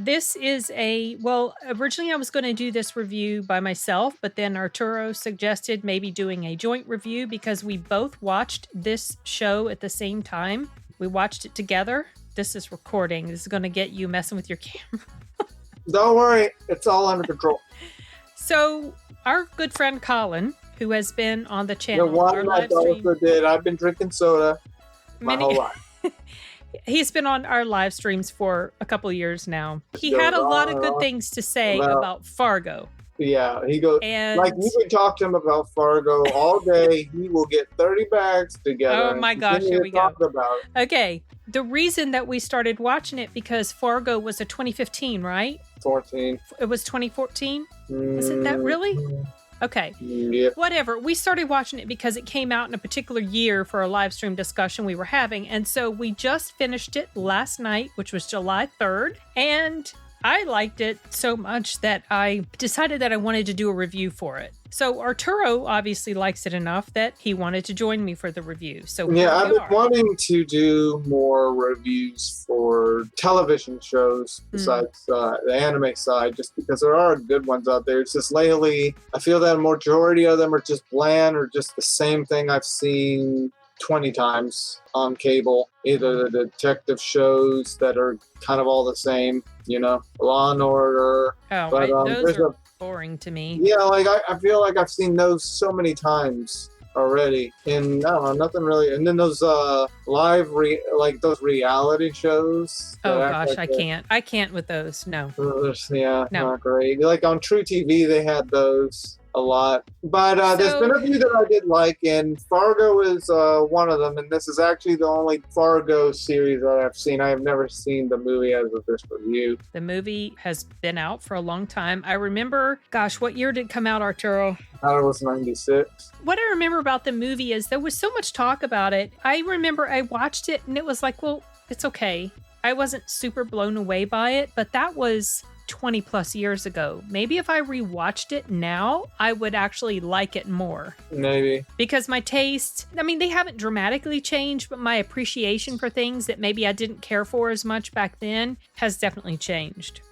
This is originally I was going to do this review by myself, but then Arturo suggested maybe doing a joint review because we both watched this show at the same time. We watched it together. This is recording. This is going to get you messing with your camera. Don't worry. It's all under control. So our good friend Colin, who has been on the channel, the one I also did. I've been drinking soda my whole life. He's been on our live streams for a couple of years now. He had a lot of good things to say about Fargo. Yeah, he goes, and like, you can talk to him about Fargo all day. He will get 30 bags together. Oh my gosh, here we go. About it. Okay, the reason that we started watching it because Fargo was a 2015, right? 14. It was 2014? Is it that really? Okay. Yep. Whatever. We started watching it because it came out in a particular year for a live stream discussion we were having. And so we just finished it last night, which was July 3rd. And I liked it so much that I decided that I wanted to do a review for it. So Arturo obviously likes it enough that he wanted to join me for the review. So yeah, I've been wanting to do more reviews for television shows besides the anime side, just because there are good ones out there. It's just lately, I feel that a majority of them are just bland or just the same thing I've seen 20 times on cable. Either the detective shows that are kind of all the same, Law and Order. Oh, but, those are boring to me. Yeah, like I feel like I've seen those so many times already, and I don't know, nothing really. And then those those reality shows. Oh gosh, I can't with those. No. Yeah, no. Not great. Like on True TV, they had those a lot, but there's been a few that I did like, and Fargo is one of them, and this is actually the only Fargo series that I've seen. I have never seen the movie as of this review. The movie has been out for a long time. I remember, gosh, what year did it come out, Arturo? I thought it was 96. What I remember about the movie is there was so much talk about it. I remember I watched it and it was like, well, it's okay. I wasn't super blown away by it, but that was 20 plus years ago. Maybe if I rewatched it now, I would actually like it more. Maybe. Because my taste, they haven't dramatically changed, but my appreciation for things that maybe I didn't care for as much back then has definitely changed.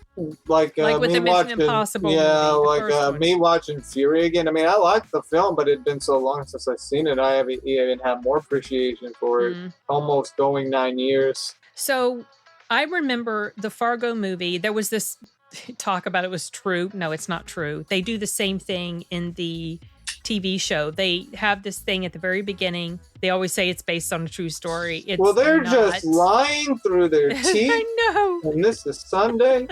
Like with the Mission Impossible movie, me watching Fury again. I liked the film, but it'd been so long since I've seen it. I haven't even had more appreciation for it. Almost going 9 years. So I remember the Fargo movie. There was this talk about it was true. No, it's not true. They do the same thing in the TV show. They have this thing at the very beginning. They always say it's based on a true story. They're just lying through their teeth. I know. And this is Sunday.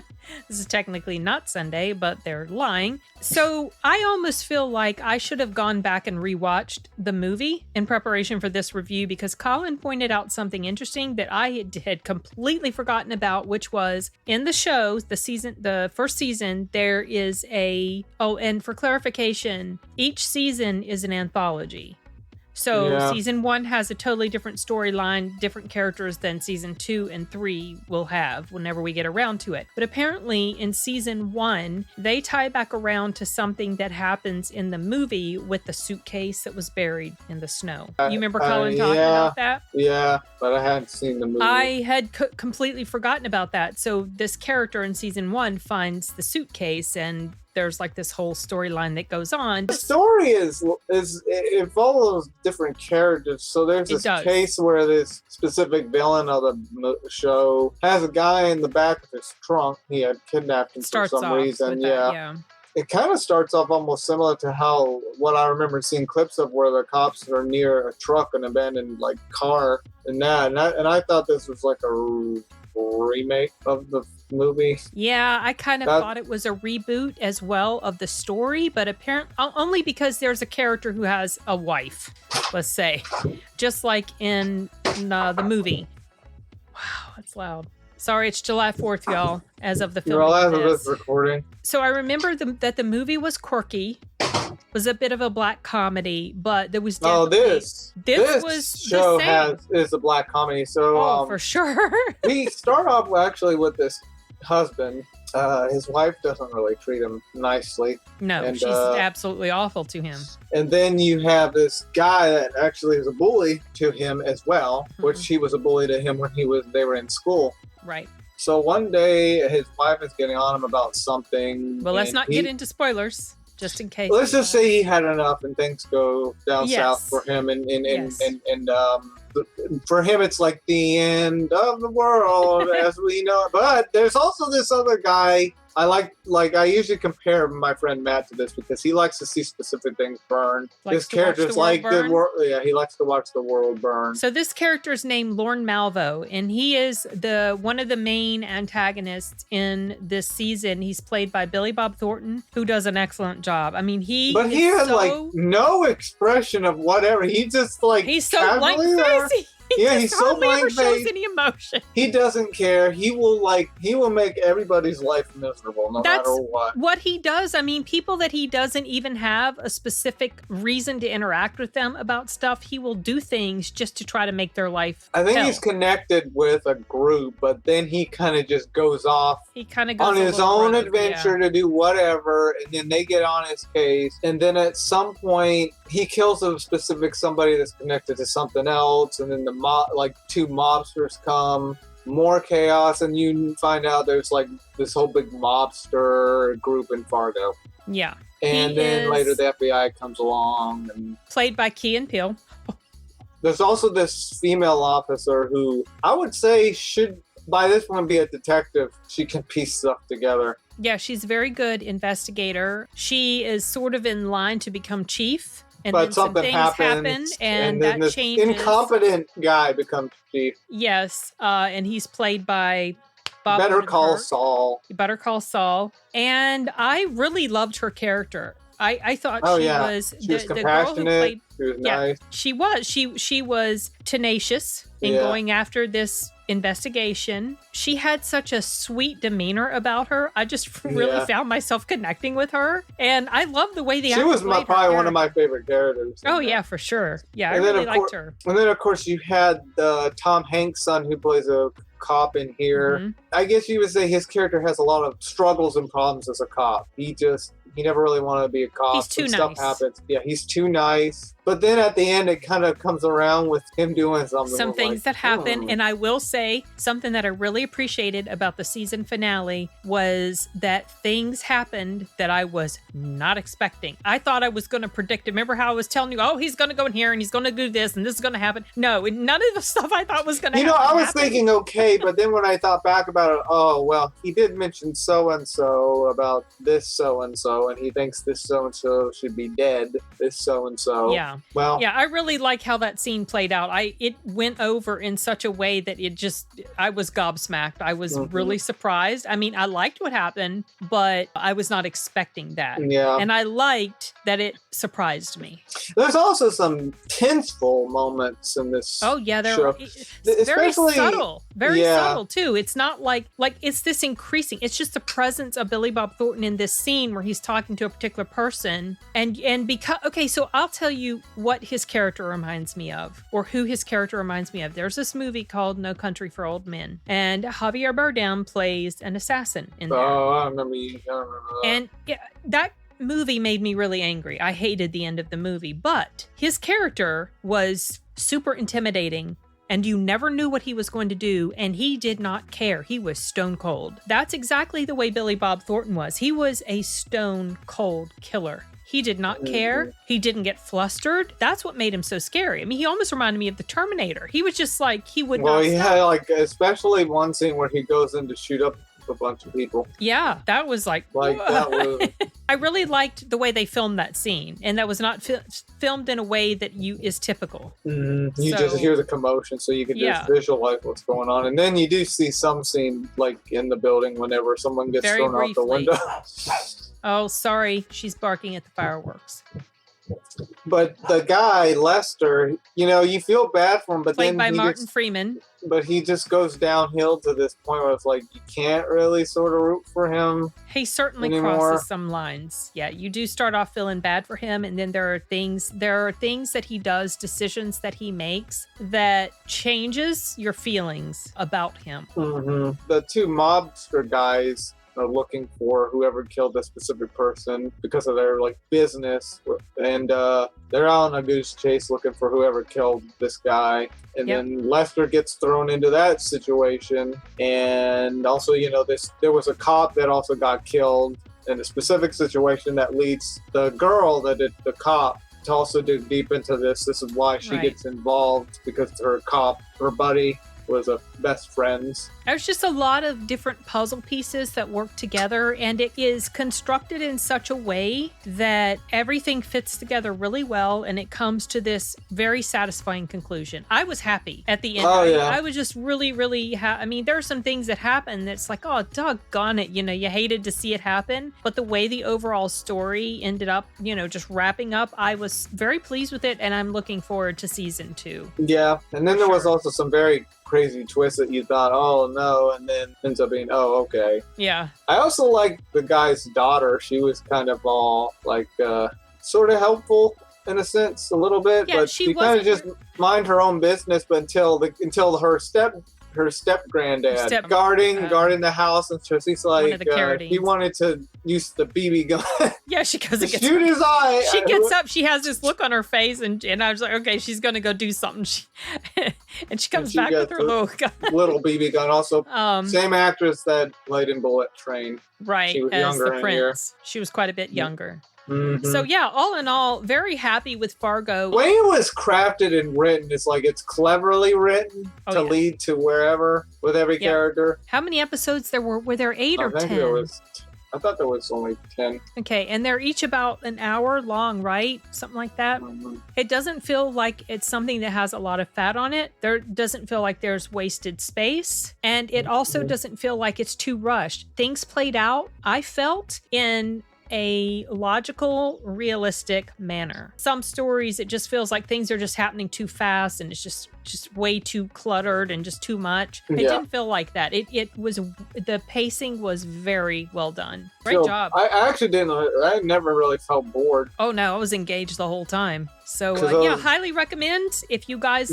This is technically not Sunday, but they're lying. So I almost feel like I should have gone back and rewatched the movie in preparation for this review, because Colin pointed out something interesting that I had completely forgotten about, which was in the show, the first season, there is and for clarification, each season is an anthology. So season 1 has a totally different storyline, different characters than season 2 and 3 will have whenever we get around to it. But apparently in season 1, they tie back around to something that happens in the movie with the suitcase that was buried in the snow. You remember Colin talking about that? Yeah, but I hadn't seen the movie. I had completely forgotten about that. So this character in season 1 finds the suitcase, and there's like this whole storyline that goes on. The story it follows different characters. So there's this case where this specific villain of the show has a guy in the back of his trunk. He had kidnapped him for some reason. It kind of starts off almost similar to what I remember seeing clips of, where the cops are near a truck, an abandoned car, and I thought this was like a remake of the movie. Yeah, I kind of thought it was a reboot as well of the story, but apparently only because there's a character who has a wife, let's say, just like in the movie. Wow, that's loud. Sorry, it's July 4th, y'all, as of the film. As of this recording. So I remember that the movie was quirky, was a bit of a black comedy, but there was definitely... this show is a black comedy. So for sure. We start off actually with this husband. His wife doesn't really treat him nicely. No, she's absolutely awful to him. And then you have this guy that actually is a bully to him as well, which he was a bully to him when they were in school. Right. So one day his wife is getting on him about something. Well, let's not get into spoilers, just in case. Let's just say he had enough and things go down south for him. And for him, it's like the end of the world as we know it. But there's also this other guy. I I usually compare my friend Matt to this because he likes to see specific things burn. This character's like the world. Yeah, he likes to watch the world burn. So this character's named Lorne Malvo, and he is one of the main antagonists in this season. He's played by Billy Bob Thornton, who does an excellent job. I mean, he has like no expression of whatever. He just like he's so blank faced. He's so blank shows any emotion. He doesn't care. He will make everybody's life miserable no matter what. What he does. I mean, people that he doesn't even have a specific reason to interact with them about stuff, he will do things just to try to make their life I think he's connected with a group, but then he kind of just goes off. He kind of goes on his own adventure to do whatever, and then they get on his case, and then at some point he kills a specific somebody that's connected to something else, and then the two mobsters come, more chaos, and you find out there's like this whole big mobster group in Fargo. Yeah. And then later the FBI comes along. And played by Key and Peele. There's also this female officer who I would say should, by this point, be a detective. She can piece stuff together. Yeah, she's a very good investigator. She is sort of in line to become chief. And but then something happens, and then that this changes. Incompetent guy becomes chief. Yes, and he's played by Bob Better Call Saul. Better Call Saul. And I really loved her character. I thought she was compassionate. The girl who played, she was nice. She was tenacious in going after this investigation. She had such a sweet demeanor about her. I just really found myself connecting with her, and I love the way the actor was probably one of my favorite characters. Oh yeah, for sure. Yeah, I really liked her. And then of course you had Tom Hanks' son who plays a cop in here. Mm-hmm. I guess you would say his character has a lot of struggles and problems as a cop. He never really wanted to be a cop. He's too nice. Stuff happens. Yeah, he's too nice. But then at the end, it kind of comes around with him doing something. Some things that happen. And I will say something that I really appreciated about the season finale was that things happened that I was not expecting. I thought I was going to predict it. Remember how I was telling you, oh, he's going to go in here and he's going to do this and this is going to happen. No, none of the stuff I thought was going to happen. I was thinking, okay, but then when I thought back about it, oh, well, he did mention so-and-so about this so-and-so, and he thinks this so-and-so should be dead, this so-and-so. Yeah. Well, yeah, I really like how that scene played out. It went over in such a way that I was gobsmacked. I was really surprised. I mean, I liked what happened, but I was not expecting that. Yeah. And I liked that it surprised me. There's also some tenseful moments in this. Oh yeah, it's very subtle. Very subtle too. It's not like it's this increasing. It's just the presence of Billy Bob Thornton in this scene where he's talking to a particular person. And because, okay, so I'll tell you what his character reminds me of, or who his character reminds me of. There's this movie called No Country for Old Men, and Javier Bardem plays an assassin in there. Oh, I remember that. And that movie made me really angry. I hated the end of the movie, but his character was super intimidating, and you never knew what he was going to do, and he did not care. He was stone cold. That's exactly the way Billy Bob Thornton was. He was a stone cold killer. He did not care. He didn't get flustered. That's what made him so scary. I mean, he almost reminded me of the Terminator. He was just like, he would not stop. Especially one scene where he goes in to shoot up a bunch of people. Yeah, that was that was... I really liked the way they filmed that scene, and that was not filmed in a way that is typical. You just hear the commotion, so you can just visualize what's going on. And then you do see some scene like in the building whenever someone gets thrown out the window. Oh, sorry. She's barking at the fireworks. But the guy, Lester, you feel bad for him, but played by Martin Freeman. But he just goes downhill to this point where it's like you can't really sort of root for him. He certainly crosses some lines. Yeah, you do start off feeling bad for him, and then there are things that he does, decisions that he makes that changes your feelings about him. The two mobster guys, are looking for whoever killed a specific person because of their like business, and they're out on a goose chase looking for whoever killed this guy. And then Lester gets thrown into that situation, and also there was a cop that also got killed in a specific situation that leads the girl that did the cop to also dig deep into this. This is why she gets involved, because her buddy was a best friends. There's just a lot of different puzzle pieces that work together, and it is constructed in such a way that everything fits together really well, and it comes to this very satisfying conclusion. I was happy at the end. I was just really, really I mean, there are some things that happen that's like, oh, doggone it, you hated to see it happen, but the way the overall story ended up, just wrapping up, I was very pleased with it, and I'm looking forward to season 2. Yeah, and then there was also some very crazy twist that you thought, oh no, and then ends up being, oh, okay. Yeah. I also like the guy's daughter. She was kind of all like sort of helpful in a sense, a little bit, but she kind of just mind her own business. But until her step granddad guarding the house, and so she's like, he wanted to use the BB gun. Yeah, she goes and shoot his eye. She gets up. She has this look on her face, and I was like, okay, she's gonna go do something. And she comes back with her little gun. Little BB gun. Also, same actress that played in Bullet Train. Right, she was as younger the prince. Here. She was quite a bit younger. Mm-hmm. So yeah, all in all, very happy with Fargo. The way it was crafted and written, it's like it's cleverly written to lead to wherever with every character. How many episodes there were? Were there 8 or 10? I thought there was only 10. Okay, and they're each about an hour long, right? Something like that. Mm-hmm. It doesn't feel like it's something that has a lot of fat on it. There doesn't feel like there's wasted space. And it also doesn't feel like it's too rushed. Things played out, I felt, in a logical, realistic manner. Some stories, it just feels like things are just happening too fast, and it's just way too cluttered and just too much. It didn't feel like that. It was, the pacing was very well done. Great job. I actually didn't. I never really felt bored. Oh no, I was engaged the whole time. So highly recommend if you guys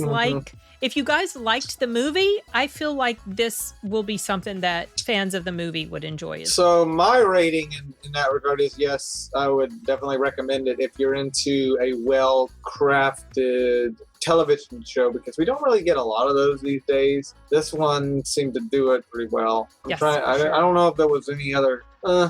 If you guys liked the movie, I feel like this will be something that fans of the movie would enjoy. So my rating in that regard is yes, I would definitely recommend it if you're into a well-crafted television show, because we don't really get a lot of those these days. This one seemed to do it pretty well. I don't know if there was any other. I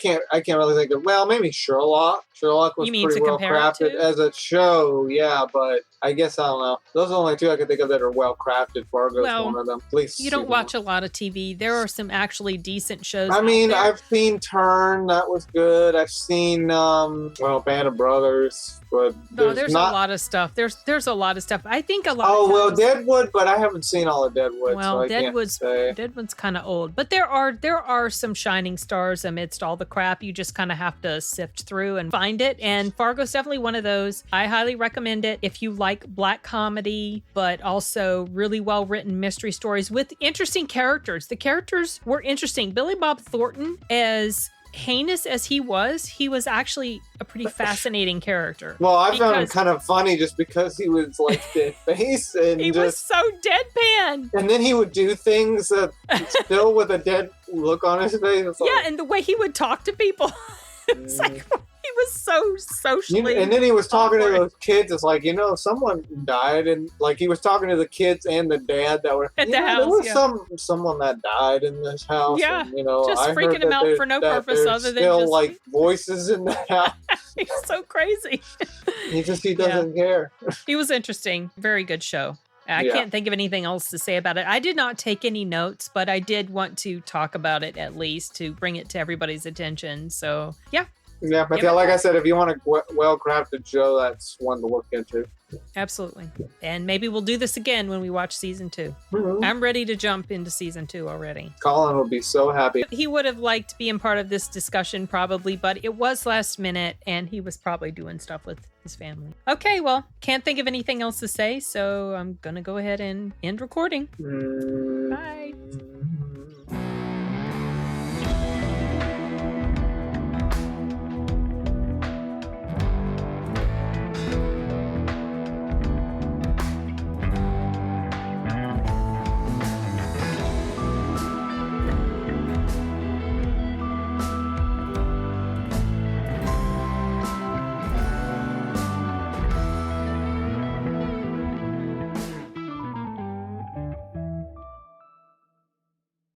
can't really think of. Well, maybe Sherlock. Sherlock was pretty well crafted as a show. Yeah, but I guess I don't know. Those are the only two I can think of that are well crafted. Fargo's one of them. Please. You don't watch a lot of TV. There are some actually decent shows. I mean, I've seen Turn. That was good. I've seen Band of Brothers. But there's a lot of stuff. There's a lot of stuff. I think a lot. Deadwood, but I haven't seen all of Deadwood. Well, so Deadwood's kind of old, but there are some shining stars amidst all the crap. You just kind of have to sift through and find it. And Fargo's definitely one of those. I highly recommend it if you like black comedy, but also really well written mystery stories with interesting characters. The characters were interesting. Billy Bob Thornton, as heinous as he was actually a pretty fascinating character. Well, I found him kind of funny just because he was like dead face and he was so deadpan. And then he would do things that still with a dead look on his face. And the way he would talk to people. It's like he was so socially. And then he was talking to those kids. It's like, someone died, and like he was talking to the kids and the dad that were at the house. There was someone that died in this house. Yeah, and, just I freaking him out for no purpose other than still just like voices in the house. He's so crazy. He doesn't care. He was interesting. Very good show. I can't think of anything else to say about it. I did not take any notes, but I did want to talk about it at least to bring it to everybody's attention. So, yeah. Yeah, but like I said, if you want a well-crafted show, that's one to look into. Absolutely. And maybe we'll do this again when we watch season 2. Mm-hmm. I'm ready to jump into season 2 already. Colin will be so happy. He would have liked being part of this discussion probably, but it was last minute and he was probably doing stuff with his family. Okay, well, can't think of anything else to say, so I'm going to go ahead and end recording. Bye.